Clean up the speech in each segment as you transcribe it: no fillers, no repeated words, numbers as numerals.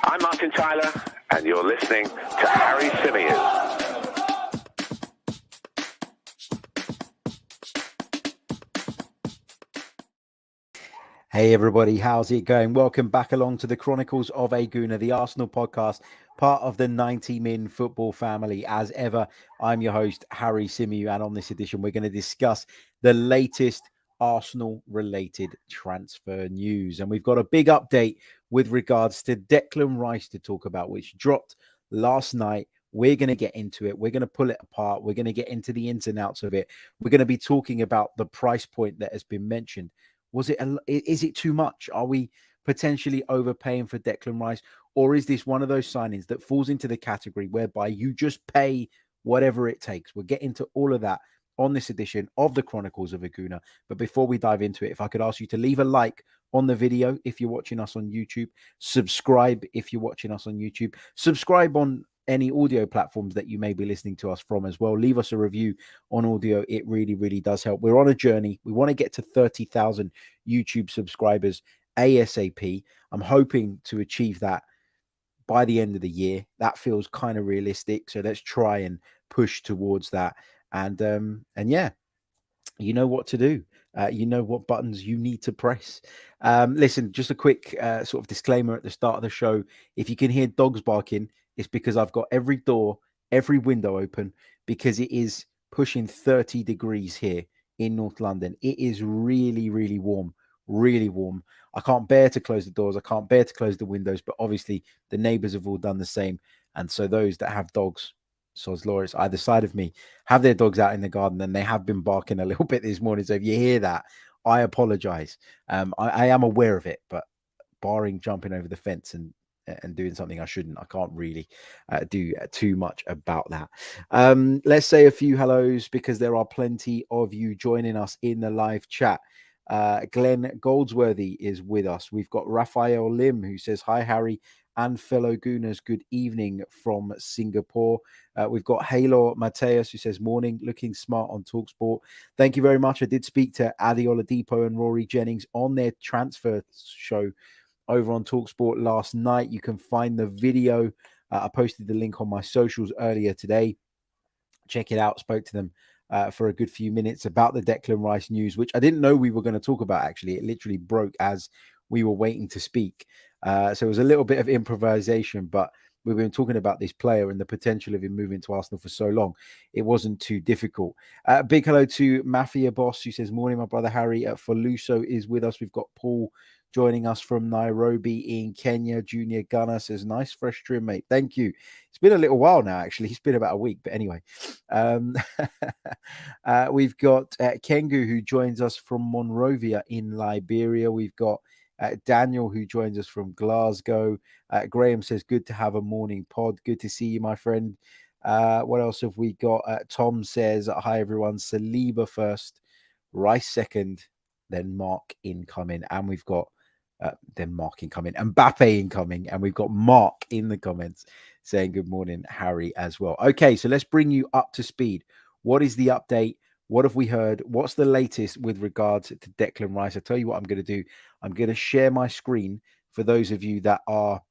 I'm Martin Tyler, and you're listening to Harry Symeou. Hey everybody, how's it going? Welcome back along to the Chronicles of a Gooner, the Arsenal podcast, part of the 90 Min football family. As ever, I'm your host, Harry Symeou, and on this edition, we're going to discuss the latest Arsenal-related transfer news. And we've got a big update with regards to Declan Rice to talk about, which dropped last night. We're going to get into it. We're going to pull it apart. We're going to get into the ins and outs of it. We're going to be talking about the price point that has been mentioned. Is it too much? Are we potentially overpaying for Declan Rice? Or is this one of those signings that falls into the category whereby you just pay whatever it takes? We'll get into all of that on this edition of the Chronicles of a Gooner. But before we dive into it, if I could ask you to leave a like on the video if you're watching us on YouTube, subscribe if you're watching us on YouTube, subscribe on any audio platforms that you may be listening to us from as well. Leave us a review on audio. It really, really does help. We're on a journey. We want to get to 30,000 YouTube subscribers ASAP. I'm hoping to achieve that by the end of the year. That feels kind of realistic. So let's try and push towards that. And yeah, you know what to do. You know what buttons you need to press. Listen, just a quick sort of disclaimer at the start of the show. If you can hear dogs barking, it's because I've got every door, every window open, because it is pushing 30 degrees here in North London. It is really, really warm, really warm. I can't bear to close the doors. I can't bear to close the windows, but obviously the neighbors have all done the same. And so those that have dogs, Soz Loris, either side of me, have their dogs out in the garden, and they have been barking a little bit this morning. So if you hear that, I apologize. I am aware of it, but barring jumping over the fence and doing something I shouldn't, I can't really do too much about that. Let's say a few hellos because there are plenty of you joining us in the live chat. Glenn Goldsworthy is with us. We've got Rafael Lim who says, hi, Harry and fellow Gooners. Good evening from Singapore. We've got Halo Mateus who says, morning, looking smart on TalkSport. Thank you very much. I did speak to Adi Oladipo and Rory Jennings on their transfer show over on TalkSport last night. You can find the video. I posted the link on my socials earlier today. Check it out. Spoke to them for a good few minutes about the Declan Rice news, which I didn't know we were going to talk about, actually. It literally broke as we were waiting to speak. So it was a little bit of improvisation, but we've been talking about this player and the potential of him moving to Arsenal for so long. It wasn't too difficult. Big hello to Mafia Boss, who says, morning, my brother Harry. Faluso is with us. We've got Paul joining us from Nairobi in Kenya. Junior Gunner says, nice fresh trim, mate. Thank you. It's been a little while now, actually. It's been about a week, but anyway. We've got Kengu, who joins us from Monrovia in Liberia. We've got Daniel, who joins us from Glasgow. Graham says, good to have a morning pod. Good to see you, my friend. What else have we got? Tom says, hi, everyone. Saliba first, Rice second, then Mark incoming. And we've got then Mark incoming, Mbappe incoming. And we've got Mark in the comments saying, good morning, Harry, as well. Okay, so let's bring you up to speed. What is the update? What have we heard? What's the latest with regards to Declan Rice? I'll tell you what I'm going to do. I'm going to share my screen for those of you that are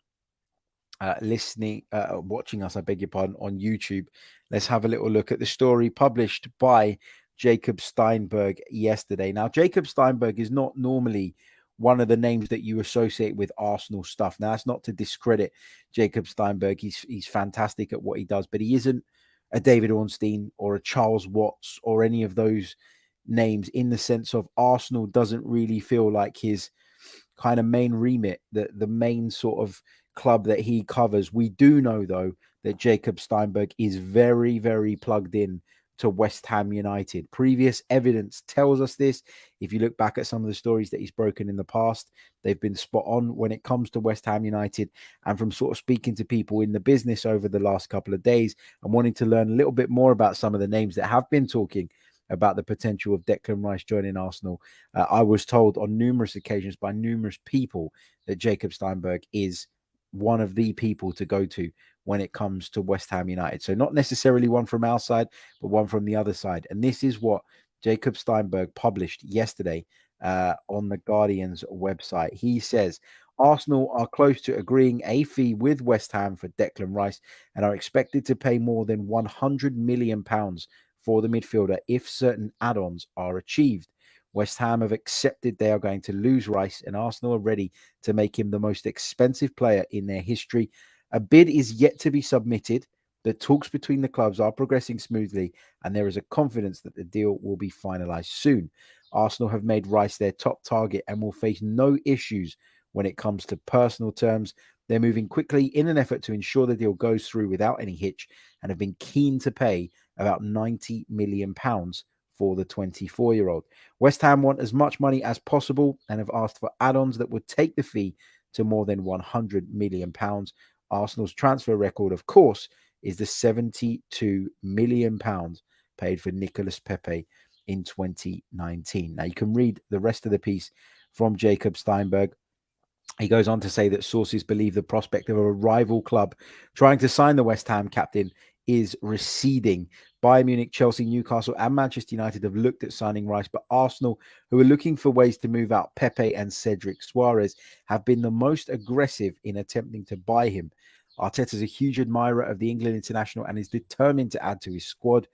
listening, watching us, I beg your pardon, on YouTube. Let's have a little look at the story published by Jacob Steinberg yesterday. Now, Jacob Steinberg is not normally one of the names that you associate with Arsenal stuff. Now, that's not to discredit Jacob Steinberg. He's fantastic at what he does, but he isn't a David Ornstein or a Charles Watts or any of those names, in the sense of Arsenal doesn't really feel like his kind of main remit, the main sort of club that he covers. We do know, though, that Jacob Steinberg is very, very plugged in to West Ham United. Previous evidence tells us this. If you look back at some of the stories that he's broken in the past, they've been spot on when it comes to West Ham United. And from sort of speaking to people in the business over the last couple of days and wanting to learn a little bit more about some of the names that have been talking about the potential of Declan Rice joining Arsenal, I was told on numerous occasions by numerous people that Jacob Steinberg is one of the people to go to when it comes to West Ham United. So not necessarily one from our side, but one from the other side. And this is what Jacob Steinberg published yesterday on the Guardian's website. He says, Arsenal are close to agreeing a fee with West Ham for Declan Rice and are expected to pay more than £100 million for the midfielder if certain add-ons are achieved. West Ham have accepted they are going to lose Rice, and Arsenal are ready to make him the most expensive player in their history. A bid is yet to be submitted. The talks between the clubs are progressing smoothly, and there is a confidence that the deal will be finalised soon. Arsenal have made Rice their top target and will face no issues when it comes to personal terms. They're moving quickly in an effort to ensure the deal goes through without any hitch and have been keen to pay about £90 million for the 24-year-old. West Ham want as much money as possible and have asked for add-ons that would take the fee to more than £100 million. Arsenal's transfer record, of course, is the £72 million paid for Nicolas Pepe in 2019. Now, you can read the rest of the piece from Jacob Steinberg. He goes on to say that sources believe the prospect of a rival club trying to sign the West Ham captain is receding. Bayern Munich, Chelsea, Newcastle, and Manchester United have looked at signing Rice, but Arsenal, who are looking for ways to move out Pepe and Cedric Suarez, have been the most aggressive in attempting to buy him. Arteta is a huge admirer of the England international and is determined to add to his squad.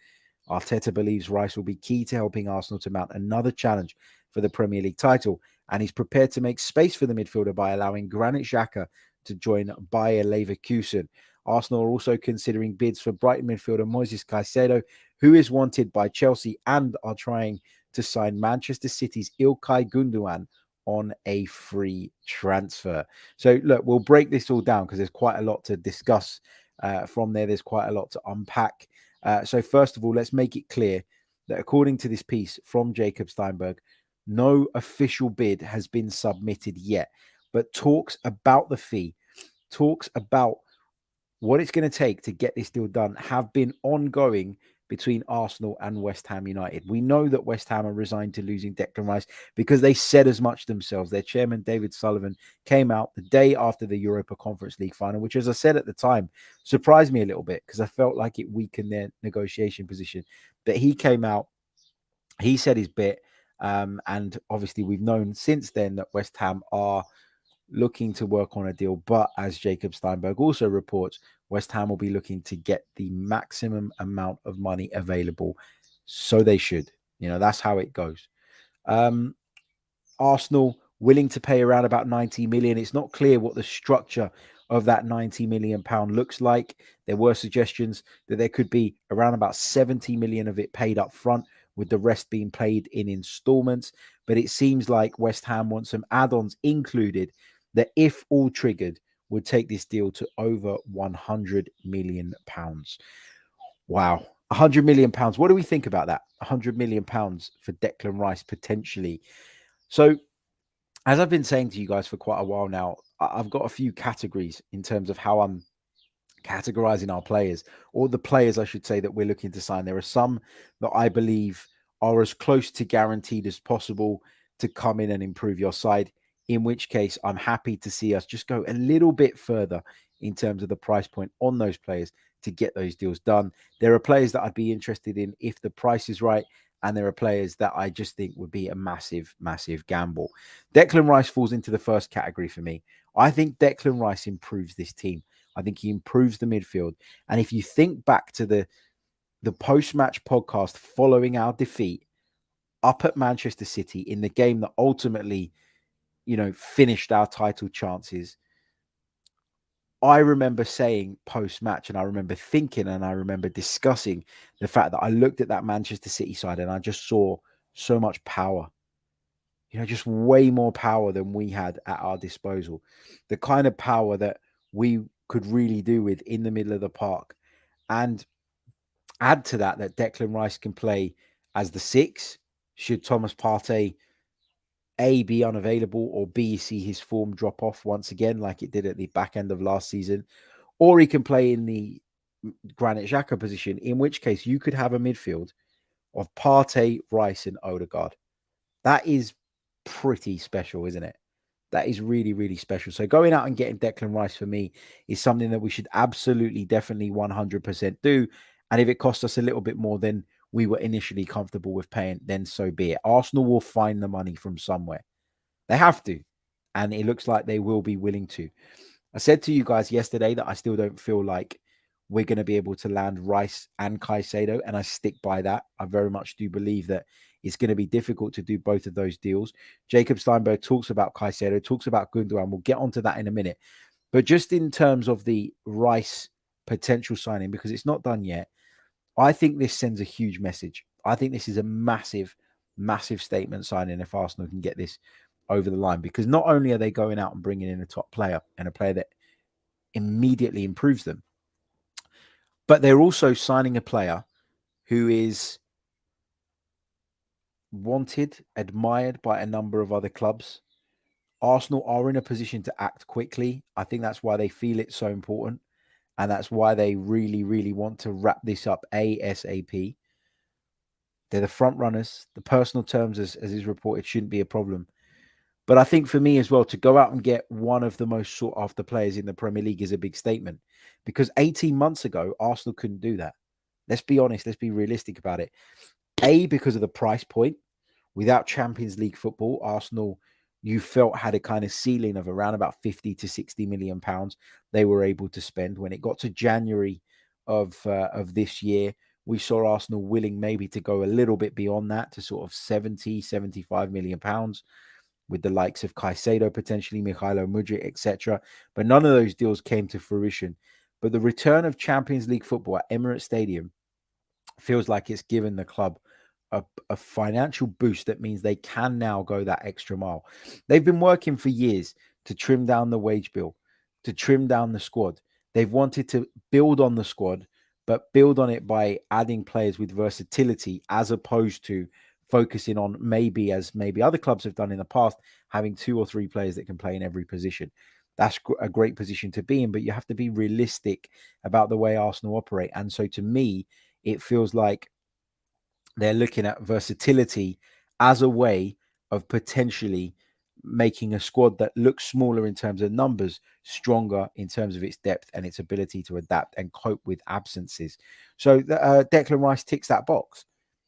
Arteta believes Rice will be key to helping Arsenal to mount another challenge for the Premier League title, and he's prepared to make space for the midfielder by allowing Granit Xhaka to join Bayer Leverkusen. Arsenal are also considering bids for Brighton midfielder Moises Caicedo, who is wanted by Chelsea, and are trying to sign Manchester City's Ilkay Gundogan on a free transfer. So, look, we'll break this all down because there's quite a lot to discuss from there. There's quite a lot to unpack. So, first of all, let's make it clear that according to this piece from Jacob Steinberg, no official bid has been submitted yet, but talks about the fee, talks about what it's going to take to get this deal done have been ongoing between Arsenal and West Ham United. We know that West Ham are resigned to losing Declan Rice because they said as much themselves. Their chairman, David Sullivan, came out the day after the Europa Conference League final, which, as I said at the time, surprised me a little bit because I felt like it weakened their negotiation position. But he came out, he said his bit, and obviously we've known since then that West Ham are looking to work on a deal. But as Jacob Steinberg also reports, West Ham will be looking to get the maximum amount of money available. So they should. You know, that's how it goes. Arsenal willing to pay around about 90 million. It's not clear what the structure of that 90 million pound looks like. There were suggestions that there could be around about 70 million of it paid up front, with the rest being paid in installments. But it seems like West Ham want some add-ons included that, if all triggered, would take this deal to over 100 million pounds. Wow. 100 million pounds. What do we think about that? 100 million pounds for Declan Rice potentially. So, as I've been saying to you guys for quite a while now, I've got a few categories in terms of how I'm categorizing our players, or the players, I should say, that we're looking to sign. There are some that I believe are as close to guaranteed as possible to come in and improve your side, in which case I'm happy to see us just go a little bit further in terms of the price point on those players to get those deals done. There are players that I'd be interested in if the price is right, and there are players that I just think would be a massive, massive gamble. Declan Rice falls into the first category for me. I think Declan Rice improves this team. I think he improves the midfield. And if you think back to the post-match podcast following our defeat up at Manchester City in the game that ultimately, you know, finished our title chances, I remember saying post-match, and I remember thinking, and I remember discussing the fact that I looked at that Manchester City side and I just saw so much power. You know, just way more power than we had at our disposal. The kind of power that we could really do with in the middle of the park. And add to that Declan Rice can play as the 6, should Thomas Partey A, be unavailable, or B, see his form drop off once again like it did at the back end of last season. Or he can play in the Granit Xhaka position, in which case you could have a midfield of Partey, Rice, and Odegaard. That is pretty special, isn't it? That is really, really special. So going out and getting Declan Rice for me is something that we should absolutely, definitely 100% do. And if it costs us a little bit more, then we were initially comfortable with paying, then so be it. Arsenal will find the money from somewhere. They have to. And it looks like they will be willing to. I said to you guys yesterday that I still don't feel like we're going to be able to land Rice and Caicedo, and I stick by that. I very much do believe that it's going to be difficult to do both of those deals. Jacob Steinberg talks about Caicedo, talks about Gundogan. We'll get onto that in a minute. But just in terms of the Rice potential signing, because it's not done yet, I think this sends a huge message. I think this is a massive, massive statement signing if Arsenal can get this over the line, because not only are they going out and bringing in a top player and a player that immediately improves them, but they're also signing a player who is wanted, admired by a number of other clubs. Arsenal are in a position to act quickly. I think that's why they feel it's so important. And that's why they really, really want to wrap this up ASAP. They're the front runners. The personal terms, as is reported, shouldn't be a problem. But I think for me as well, to go out and get one of the most sought after players in the Premier League is a big statement. Because 18 months ago, Arsenal couldn't do that. Let's be honest. Let's be realistic about it. A, because of the price point. Without Champions League football, Arsenal, you felt, had a kind of ceiling of around about 50 to 60 million pounds they were able to spend. When it got to January of this year, we saw Arsenal willing maybe to go a little bit beyond that to sort of 70, 75 million pounds with the likes of Caicedo, potentially Mikhailo Mudryk, etc. But none of those deals came to fruition. But the return of Champions League football at Emirates Stadium feels like it's given the club a financial boost that means they can now go that extra mile. They've been working for years to trim down the wage bill, to trim down the squad. They've wanted to build on the squad, but build on it by adding players with versatility as opposed to focusing on maybe, as maybe other clubs have done in the past, having 2 or 3 players that can play in every position. That's a great position to be in, but you have to be realistic about the way Arsenal operate. And so to me, it feels like they're looking at versatility as a way of potentially making a squad that looks smaller in terms of numbers, stronger in terms of its depth and its ability to adapt and cope with absences. So Declan Rice ticks that box.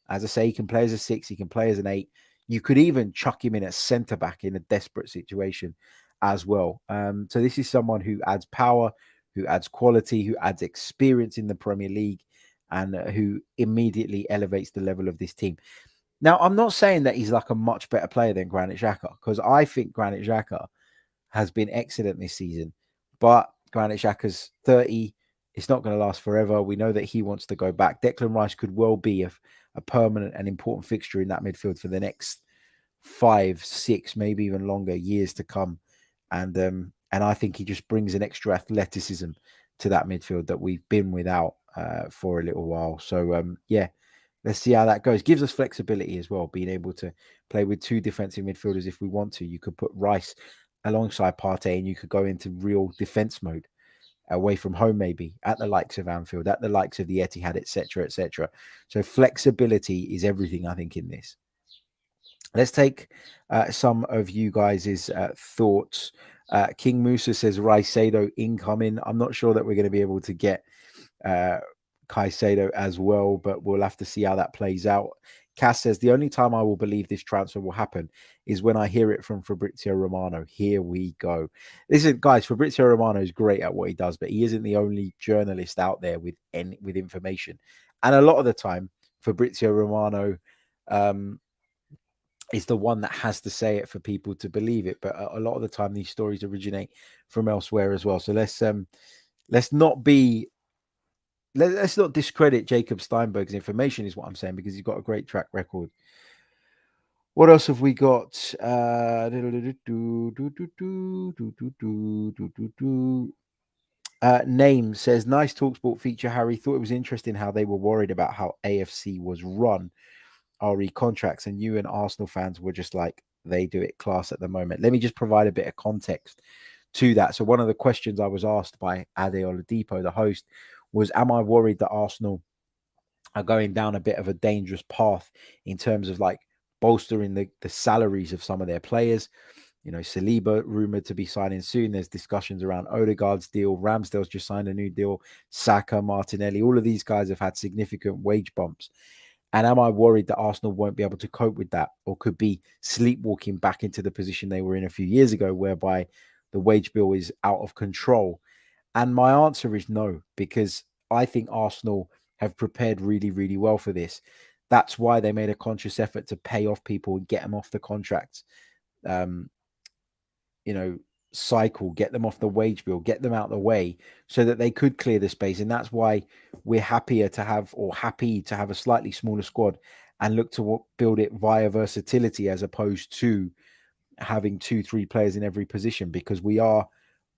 As I say, he can play as a 6, he can play as an 8. You could even chuck him in at centre-back in a desperate situation as well. So this is someone who adds power, who adds quality, who adds experience in the Premier League, and who immediately elevates the level of this team. Now, I'm not saying that he's like a much better player than Granit Xhaka, because I think Granit Xhaka has been excellent this season. But Granit Xhaka's 30. It's not going to last forever. We know that he wants to go back. Declan Rice could well be a permanent and important fixture in that midfield for the next 5, 6, maybe even longer years to come. And I think he just brings an extra athleticism to that midfield that we've been without for a little while. So yeah, let's see how that goes. Gives us flexibility as well, being able to play with 2 defensive midfielders if we want to. You could put Rice alongside Partey and you could go into real defense mode away from home, maybe at the likes of Anfield, at the likes of the Etihad, etc., etc. So flexibility is everything, I think, in this. Let's take some of you guys' thoughts. King Musa says Caicedo incoming. I'm not sure that we're going to be able to get Caicedo as well, but we'll have to see how that plays out. Cass says the only time I will believe this transfer will happen is when I hear it from Fabrizio Romano. Here we go. Listen, guys, Fabrizio Romano is great at what he does, but he isn't the only journalist out there with information. And a lot of the time, Fabrizio Romano is the one that has to say it for people to believe it. But a lot of the time, these stories originate from elsewhere as well. So let's not discredit Jacob Steinberg's information, is what I'm saying, because he's got a great track record. What else have we got? Name says, nice TalkSport feature, Harry. Thought it was interesting how they were worried about how AFC was run, RE contracts, and you and Arsenal fans were just like, they do it class at the moment. Let me just provide a bit of context to that. So one of the questions I was asked by Ade Oladipo, the host, was, am I worried that Arsenal are going down a bit of a dangerous path in terms of like bolstering the salaries of some of their players? You know, Saliba rumored to be signing soon. There's discussions around Odegaard's deal. Ramsdale's just signed a new deal. Saka, Martinelli, all of these guys have had significant wage bumps. And am I worried that Arsenal won't be able to cope with that, or could be sleepwalking back into the position they were in a few years ago, whereby the wage bill is out of control? And my answer is no, because I think Arsenal have prepared really, really well for this. That's why they made a conscious effort to pay off people and get them off the contracts. Um, cycle, get them off the wage bill, get them out of the way so that they could clear the space. And that's why we're happy to have a slightly smaller squad and look to build it via versatility as opposed to having 2-3 players in every position, because we are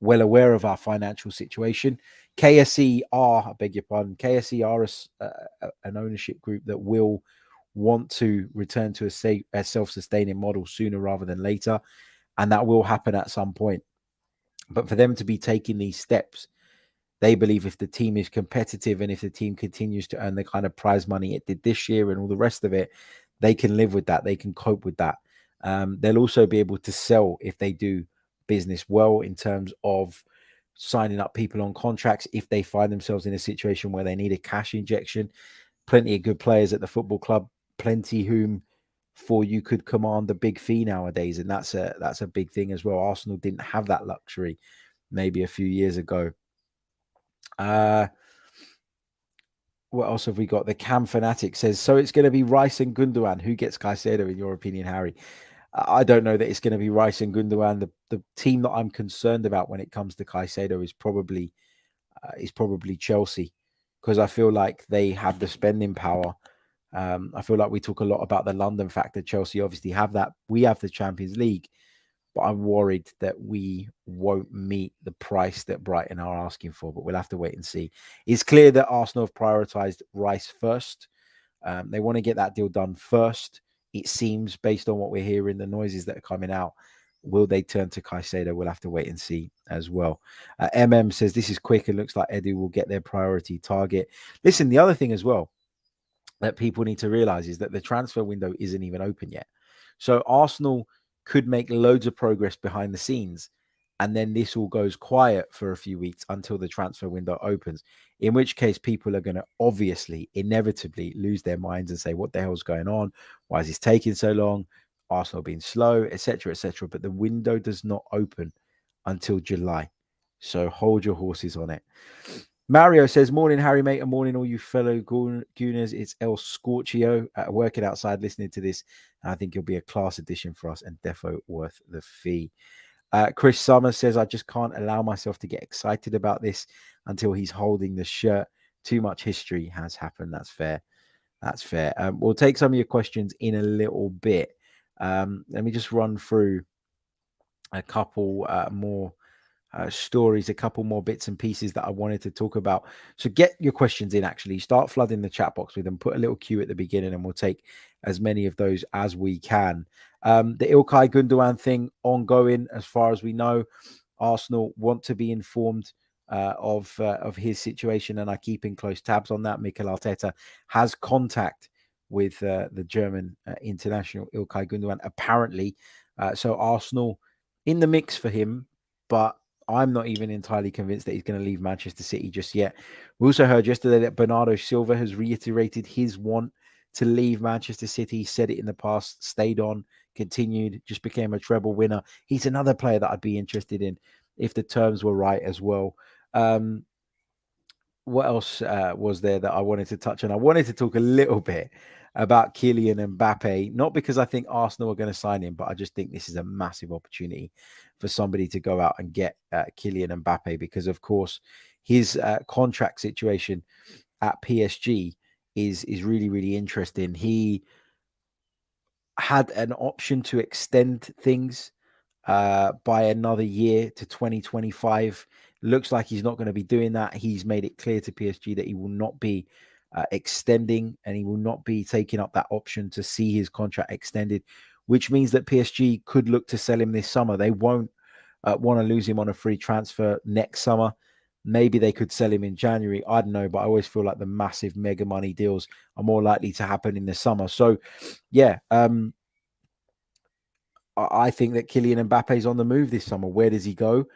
well aware of our financial situation. KSE are, I beg your pardon, KSE are an ownership group that will want to return to a self-sustaining model sooner rather than later. And that will happen at some point. But for them to be taking these steps, they believe if the team is competitive and if the team continues to earn the kind of prize money it did this year and all the rest of it, they can live with that. They can cope with that. They'll also be able to sell if they do business well in terms of signing up people on contracts. If they find themselves in a situation where they need a cash injection, plenty of good players at the football club, plenty whom for you could command a big fee nowadays, and that's a big thing as well. Arsenal didn't have that luxury maybe a few years ago. What else have we got? The Cam Fanatic says, so it's going to be Rice and Gundogan. Who gets Caicedo, in your opinion, Harry? I don't know that it's going to be Rice and Gundogan. The team that I'm concerned about when it comes to Caicedo is probably Chelsea, because I feel like they have the spending power. I feel like we talk a lot about the London factor. Chelsea obviously have that. We have the Champions League, but I'm worried that we won't meet the price that Brighton are asking for, but we'll have to wait and see. It's clear that Arsenal have prioritised Rice first. They want to get that deal done first. It seems, based on what we're hearing, the noises that are coming out. Will they turn to Caicedo? We'll have to wait and see as well. MM says, this is quick. It looks like Edu will get their priority target. Listen, the other thing as well that people need to realize is that the transfer window isn't even open yet. So Arsenal could make loads of progress behind the scenes, and then this all goes quiet for a few weeks until the transfer window opens, in which case people are going to obviously, inevitably lose their minds and say, what the hell's going on? Why is this taking so long? Arsenal being slow, etc., etc. But the window does not open until July. So hold your horses on it. Mario says, morning, Harry, mate, and morning, all you fellow Gooners. It's El Scorchio working outside listening to this. I think it'll be a class edition for us and defo worth the fee. Chris Summers says, I just can't allow myself to get excited about this until he's holding the shirt. Too much history has happened. That's fair. That's fair. We'll take some of your questions in a little bit. Let me just run through a couple more stories, a couple more bits and pieces that I wanted to talk about. So get your questions in, actually. Start flooding the chat box with them. Put a little queue at the beginning and we'll take as many of those as we can. The Ilkay Gundogan thing ongoing, as far as we know. Arsenal want to be informed of his situation and are keeping close tabs on that. Mikel Arteta has contact with the German international Ilkay Gundogan, apparently. So Arsenal in the mix for him, but I'm not even entirely convinced that he's going to leave Manchester City just yet. We also heard yesterday that Bernardo Silva has reiterated his want to leave Manchester City. He said it in the past, stayed on, continued, just became a treble winner. He's another player that I'd be interested in if the terms were right as well. What else was there that I wanted to touch on? I wanted to talk a little bit about Kylian Mbappe, not because I think Arsenal are going to sign him, but I just think this is a massive opportunity for somebody to go out and get Kylian Mbappe, because, of course, his contract situation at PSG is really, really interesting. He had an option to extend things by another year to 2025. Looks like he's not going to be doing that. He's made it clear to PSG that he will not be extending, and he will not be taking up that option to see his contract extended, which means that PSG could look to sell him this summer. They won't want to lose him on a free transfer next summer. Maybe they could sell him in January. I don't know, but I always feel like the massive mega money deals are more likely to happen in the summer. So, yeah, I think that Kylian Mbappe is on the move this summer. Where does he go?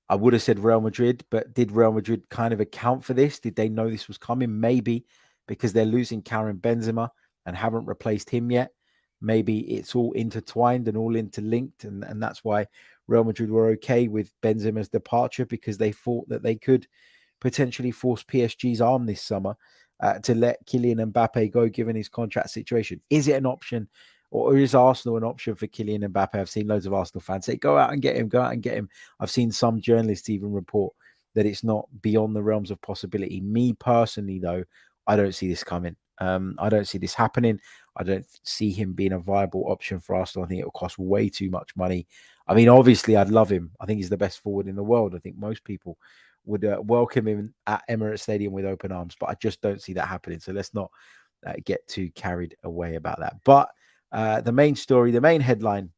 I would have said Real Madrid, but did Real Madrid kind of account for this? Did they know this was coming? Maybe, because they're losing Karim Benzema and haven't replaced him yet. Maybe it's all intertwined and all interlinked, and that's why Real Madrid were okay with Benzema's departure, because they thought that they could potentially force PSG's arm this summer to let Kylian Mbappe go, given his contract situation. Is it an option, or is Arsenal an option for Kylian Mbappe? I've seen loads of Arsenal fans say, go out and get him, go out and get him. I've seen some journalists even report that it's not beyond the realms of possibility. Me personally, though, I don't see this coming. I don't see this happening. I don't see him being a viable option for Arsenal. I think it will cost way too much money. I mean, obviously, I'd love him. I think he's the best forward in the world. I think most people would welcome him at Emirates Stadium with open arms, but I just don't see that happening. So let's not get too carried away about that. But the main story, the main headline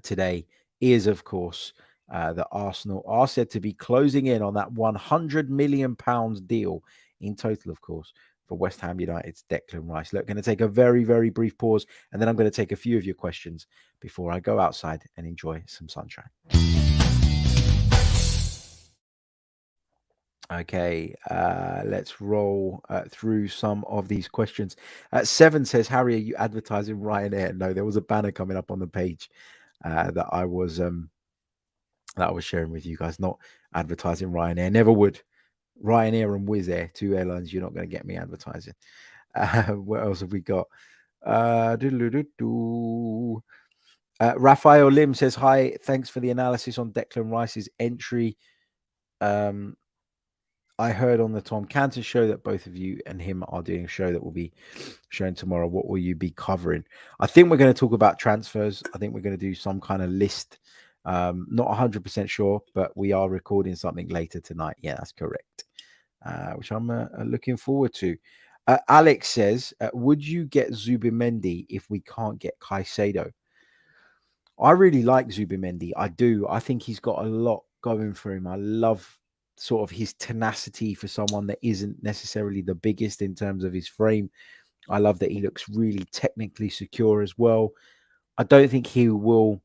today is, of course, that Arsenal are said to be closing in on that £100 million deal in total, of course, for West Ham United's Declan Rice. Look, going to take a very, very brief pause, and then I'm going to take a few of your questions before I go outside and enjoy some sunshine. Okay, let's roll through some of these questions. Seven says, Harry, are you advertising Ryanair? No, there was a banner coming up on the page that I was sharing with you guys. Not advertising Ryanair. Never would. Ryanair and Wizz Air, two airlines. You're not going to get me advertising. What else have we got? Rafael Lim says, hi, thanks for the analysis on Declan Rice's entry. I heard on the Tom Cantor show that both of you and him are doing a show that will be shown tomorrow. What will you be covering? I think we're going to talk about transfers. I think we're going to do some kind of list. Not 100% sure, but we are recording something later tonight. Yeah, that's correct. Which I'm looking forward to. Alex says, would you get Zubimendi if we can't get Caicedo? I really like Zubimendi. I do. I think he's got a lot going for him. I love sort of his tenacity for someone that isn't necessarily the biggest in terms of his frame. I love that he looks really technically secure as well. I don't think he will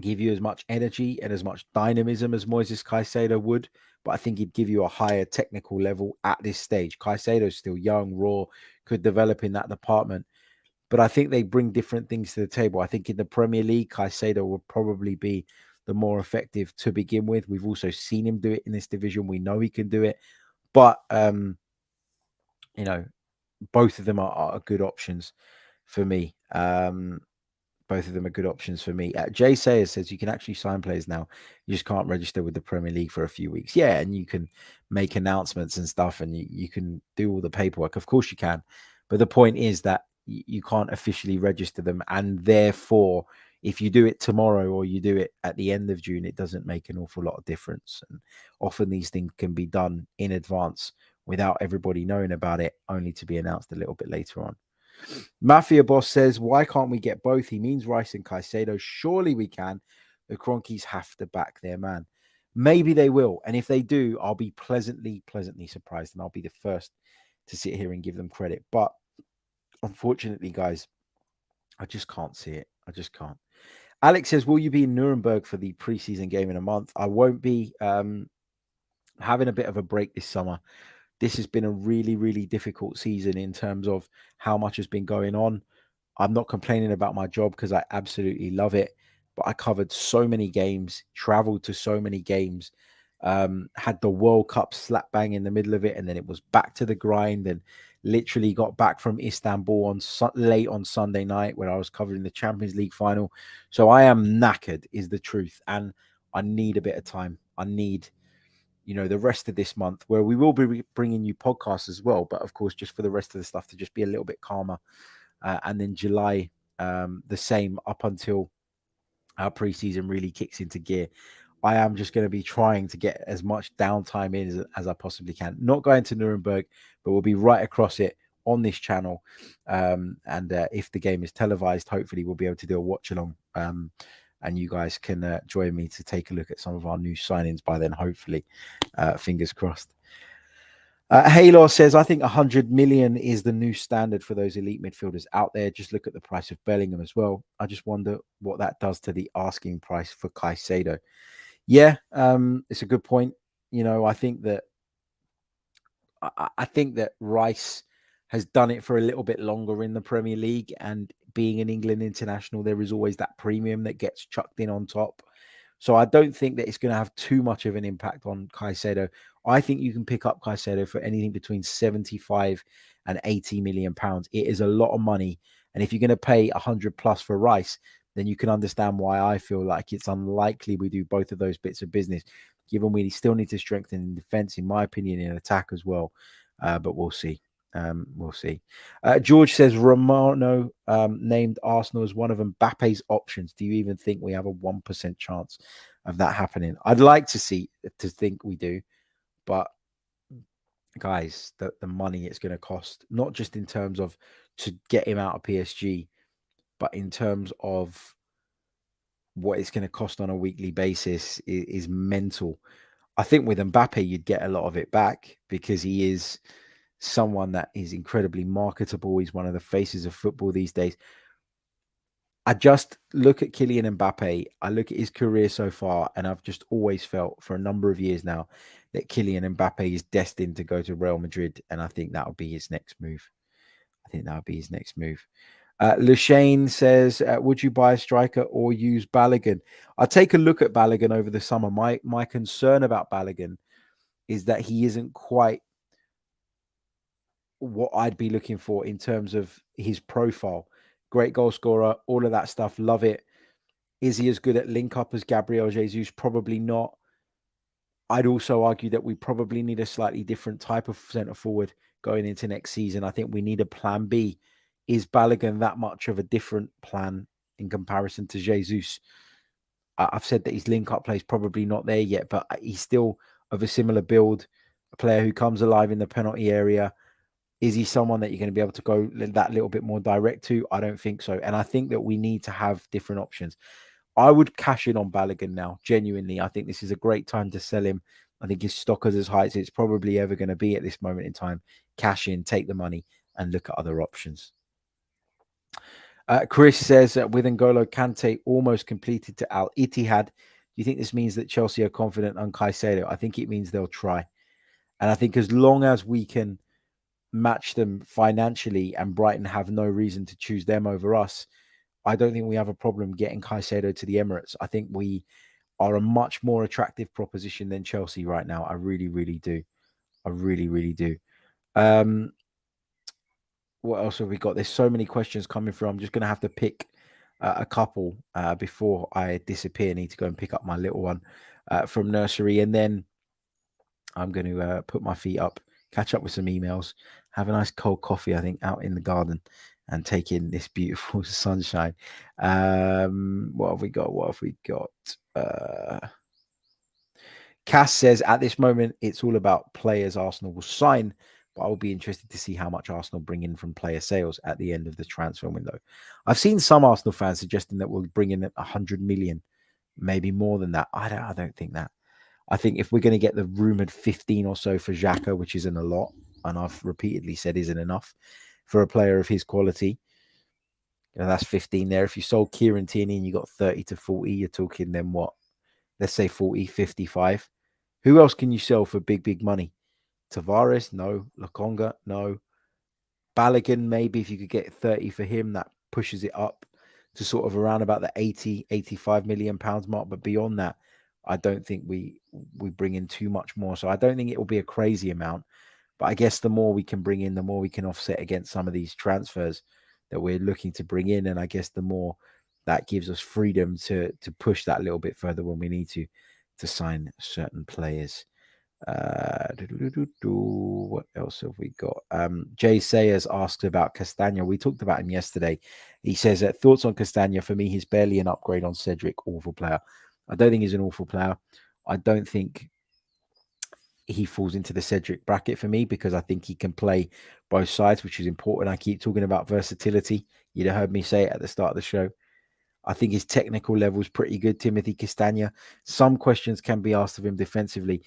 give you as much energy and as much dynamism as Moises Caicedo would, but I think he'd give you a higher technical level at this stage. Caicedo's still young, raw, could develop in that department, but I think they bring different things to the table. I think in the Premier League, Caicedo will probably be the more effective to begin with. We've also seen him do it in this division. We know he can do it, but both of them are good options for me. Both of them are good options for me. Jay Sayers says you can actually sign players now. You just can't register with the Premier League for a few weeks. Yeah, and you can make announcements and stuff, and you can do all the paperwork. Of course you can. But the point is that you can't officially register them. And therefore, if you do it tomorrow or you do it at the end of June, it doesn't make an awful lot of difference. And often these things can be done in advance without everybody knowing about it, only to be announced a little bit later on. Mafia Boss says, why can't we get both? He means Rice and Caicedo. Surely we can. The Cronkies have to back their man. Maybe they will. And if they do, I'll be pleasantly surprised. And I'll be the first to sit here and give them credit. But unfortunately, guys, I just can't see it. I just can't. Alex says, will you be in Nuremberg for the preseason game in a month? I won't be. Having a bit of a break this summer. This has been a really, really difficult season in terms of how much has been going on. I'm not complaining about my job because I absolutely love it, but I covered so many games, traveled to so many games, had the World Cup slap bang in the middle of it, and then it was back to the grind, and literally got back from Istanbul on late on Sunday night when I was covering the Champions League final. So I am knackered, is the truth, and I need a bit of time. I need the rest of this month, where we will be bringing you podcasts as well, but of course, just for the rest of the stuff to just be a little bit calmer. And then July, the same up until our preseason really kicks into gear. I am just going to be trying to get as much downtime in as I possibly can. Not going to Nuremberg, but we'll be right across it on this channel. And if the game is televised, hopefully we'll be able to do a watch along. And you guys can join me to take a look at some of our new signings by then, hopefully. Fingers crossed. Haylor says, I think 100 million is the new standard for those elite midfielders out there. Just look at the price of Bellingham as well. I just wonder what that does to the asking price for Caicedo. Yeah, it's a good point. I think that I think that Rice has done it for a little bit longer in the Premier League, and being an England international, there is always that premium that gets chucked in on top. So I don't think that it's going to have too much of an impact on Caicedo. I think you can pick up Caicedo for anything between 75 and 80 million pounds. It is a lot of money. And if you're going to pay 100 plus for Rice, then you can understand why I feel like it's unlikely we do both of those bits of business, given we still need to strengthen in defense, in my opinion, in attack as well. But we'll see. We'll see. George says Romano named Arsenal as one of Mbappe's options. Do you even think we have a 1% chance of that happening? I'd like to think we do, but guys, the money it's going to cost, not just in terms of to get him out of PSG, but in terms of what it's going to cost on a weekly basis is mental. I think with Mbappe, you'd get a lot of it back because he is someone that is incredibly marketable. He's one of the faces of football these days. I just look at Kylian Mbappe. I look at his career so far, and I've just always felt for a number of years now that Kylian Mbappe is destined to go to Real Madrid, and I think that will be his next move. Lashane says, would you buy a striker or use Balogun? I'll take a look at Balogun over the summer. My concern about Balogun is that he isn't quite what I'd be looking for in terms of his profile. Great goal scorer, all of that stuff. Love it. Is he as good at link up as Gabriel Jesus? Probably not. I'd also argue that we probably need a slightly different type of centre forward going into next season. I think we need a plan B. Is Balogun that much of a different plan in comparison to Jesus? I've said that his link-up play is probably not there yet, but he's still of a similar build, a player who comes alive in the penalty area. Is he someone that you're going to be able to go that little bit more direct to? I don't think so. And I think that we need to have different options. I would cash in on Balogun now, genuinely. I think this is a great time to sell him. I think his stock is as high as it's probably ever going to be at this moment in time. Cash in, take the money, and look at other options. Chris says with N'Golo Kante almost completed to Al Ittihad, do you think this means that Chelsea are confident on Caicedo? I think it means they'll try. And I think as long as we can match them financially and Brighton have no reason to choose them over us, I don't think we have a problem getting Caicedo to the Emirates. I think we are a much more attractive proposition than Chelsea right now. I really, really do. I really, really do. What else have we got? There's so many questions coming through. I'm just going to have to pick a couple before I disappear. I need to go and pick up my little one from nursery. And then I'm going to put my feet up, catch up with some emails, have a nice cold coffee, I think, out in the garden and take in this beautiful sunshine. What have we got? Cass says, at this moment, it's all about players Arsenal will sign, but I will be interested to see how much Arsenal bring in from player sales at the end of the transfer window. I've seen some Arsenal fans suggesting that we'll bring in 100 million, maybe more than that. I don't think that. I think if we're going to get the rumoured 15 or so for Xhaka, which isn't a lot, and I've repeatedly said isn't enough for a player of his quality, that's 15 there. If you sold Kieran Tierney and you got 30 to 40, you're talking then what? Let's say 40, 55. Who else can you sell for big money? Tavares? No. Lokonga? No. Balogun, maybe if you could get 30 for him, that pushes it up to sort of around about the 80, 85 million pounds mark. But beyond that, I don't think we bring in too much more. So I don't think it will be a crazy amount. But I guess the more we can bring in, the more we can offset against some of these transfers that we're looking to bring in. And I guess the more that gives us freedom to push that a little bit further when we need to sign certain players. What else have we got? Jay Sayers asked about Castano. We talked about him yesterday. He says, thoughts on Castano? For me, he's barely an upgrade on Cedric. Awful player. I don't think he's an awful player. I don't think he falls into the Cedric bracket for me because I think he can play both sides, which is important. I keep talking about versatility. You'd have heard me say it at the start of the show. I think his technical level is pretty good, Timothy Castagna. Some questions can be asked of him defensively,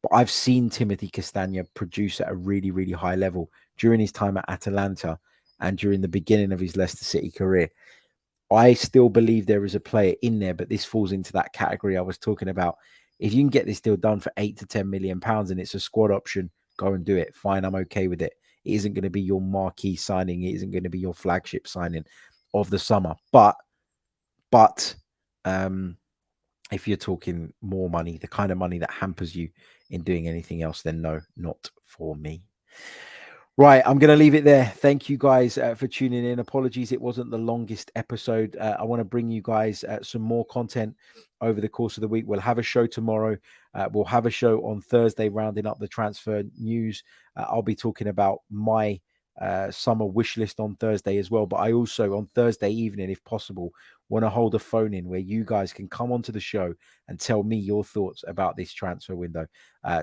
but I've seen Timothy Castagna produce at a really, really high level during his time at Atalanta and during the beginning of his Leicester City career. I still believe there is a player in there, but this falls into that category I was talking about. If you can get this deal done for 8 to 10 million pounds and it's a squad option go and do it. Fine, I'm okay with it. It isn't going to be your marquee signing. It isn't going to be your flagship signing of the summer. But if you're talking more money, the kind of money that hampers you in doing anything else, then no, not for me. Right, I'm going to leave it there. Thank you guys for tuning in. Apologies, it wasn't the longest episode. I want to bring you guys some more content over the course of the week. We'll have a show tomorrow. We'll have a show on Thursday, rounding up the transfer news. I'll be talking about my summer wish list on Thursday as well. But I also, on Thursday evening, if possible, want to hold a phone in where you guys can come onto the show and tell me your thoughts about this transfer window.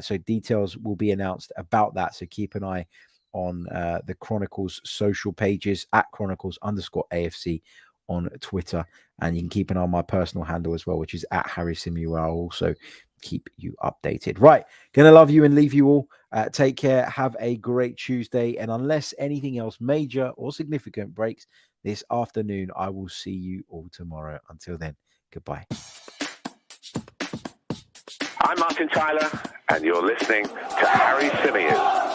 So details will be announced about that. So keep an eye on the Chronicles social pages at Chronicles_AFC on Twitter. And you can keep an eye on my personal handle as well, which is at Harry Symeou. I'll also keep you updated. Right. Gonna love you and leave you all. Take care. Have a great Tuesday. And unless anything else major or significant breaks this afternoon, I will see you all tomorrow. Until then, goodbye. I'm Martin Tyler, and you're listening to Harry Symeou.